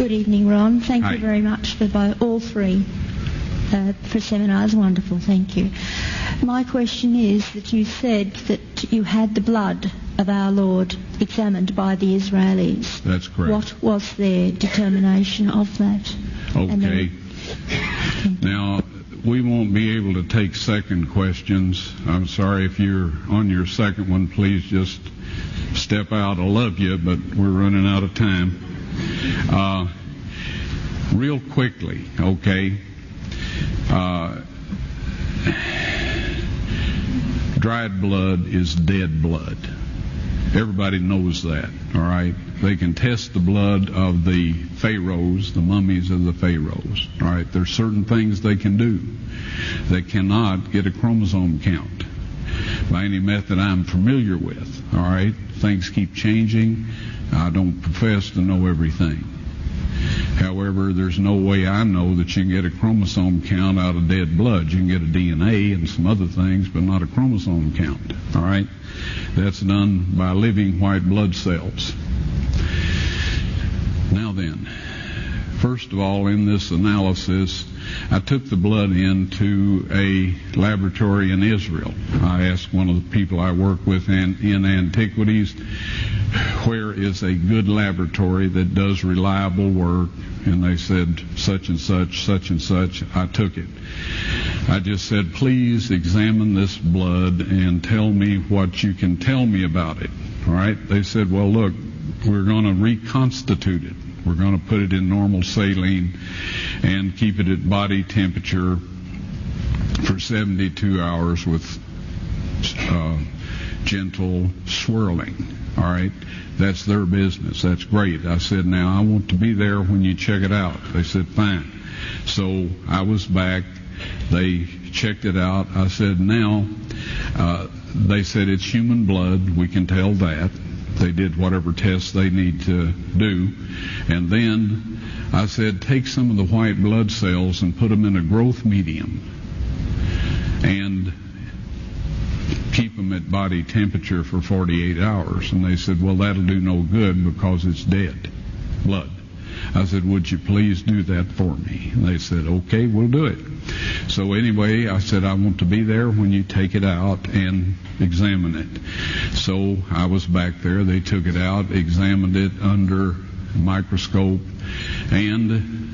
Good evening, Ron. Thank Hi. you very much for all three for seminars. Wonderful, thank you. My question is that you said that you had the blood of our Lord examined by the Israelis. That's correct. What was their determination of that? Okay. Now, we won't be able to take second questions. I'm sorry if you're on your second one. Please just step out. I love you, but we're running out of time. Real quickly, okay. Dried blood is dead blood. Everybody knows that, all right? They can test the blood of the pharaohs, the mummies of the pharaohs, all right? There's certain things they can do. They cannot get a chromosome count by any method I'm familiar with, all right? Things keep changing. I don't profess to know everything. However, there's no way I know that you can get a chromosome count out of dead blood. You can get a DNA and some other things, but not a chromosome count, all right? That's done by living white blood cells. Now then, first of all, in this analysis, I took the blood into a laboratory in Israel. I asked one of the people I work with in antiquities, where is a good laboratory that does reliable work? And they said, such and such, such and such. I took it. I just said, please examine this blood and tell me what you can tell me about it. All right? They said, well, look, we're going to reconstitute it. We're going to put it in normal saline and keep it at body temperature for 72 hours with gentle swirling. All right? That's their business. That's great. I said, now I want to be there when you check it out. They said, fine. So I was back. They checked it out. I said, now, they said it's human blood. We can tell that. They did whatever tests they need to do. And then I said, take some of the white blood cells and put them in a growth medium and keep them at body temperature for 48 hours. And they said, well, that'll do no good because it's dead blood. I said, would you please do that for me? And they said, okay, we'll do it. So anyway, I said, I want to be there when you take it out and examine it. So I was back there. They took it out, examined it under a microscope, and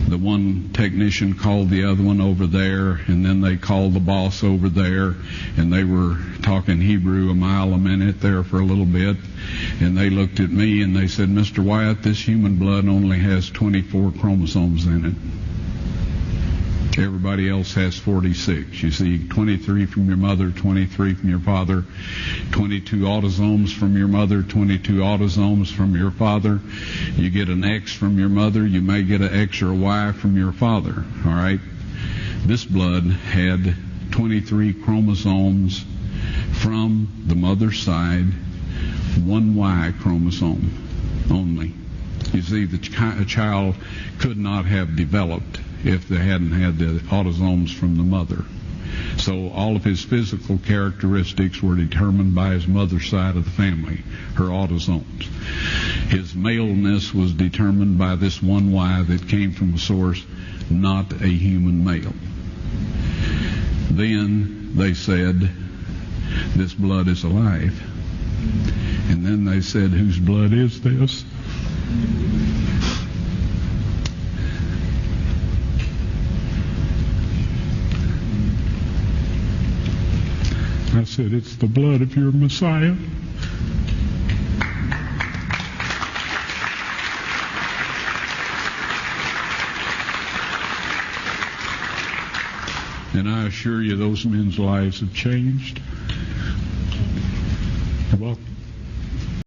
the one technician called the other one over there, and then they called the boss over there, and they were talking Hebrew a mile a minute there for a little bit, and they looked at me and they said, Mr. Wyatt, this human blood only has 24 chromosomes in it. Everybody else has 46. You see, 23 from your mother, 23 from your father, 22 autosomes from your mother, 22 autosomes from your father. You get an X from your mother, you may get an X or a Y from your father, all right? This blood had 23 chromosomes from the mother's side, one Y chromosome only. You see, a child could not have developed if they hadn't had the autosomes from the mother. So all of his physical characteristics were determined by his mother's side of the family, her autosomes. His maleness was determined by this one Y that came from a source, not a human male. Then they said, this blood is alive. And then they said, whose blood is this? I said, it's the blood of your Messiah. And I assure you, those men's lives have changed. Well,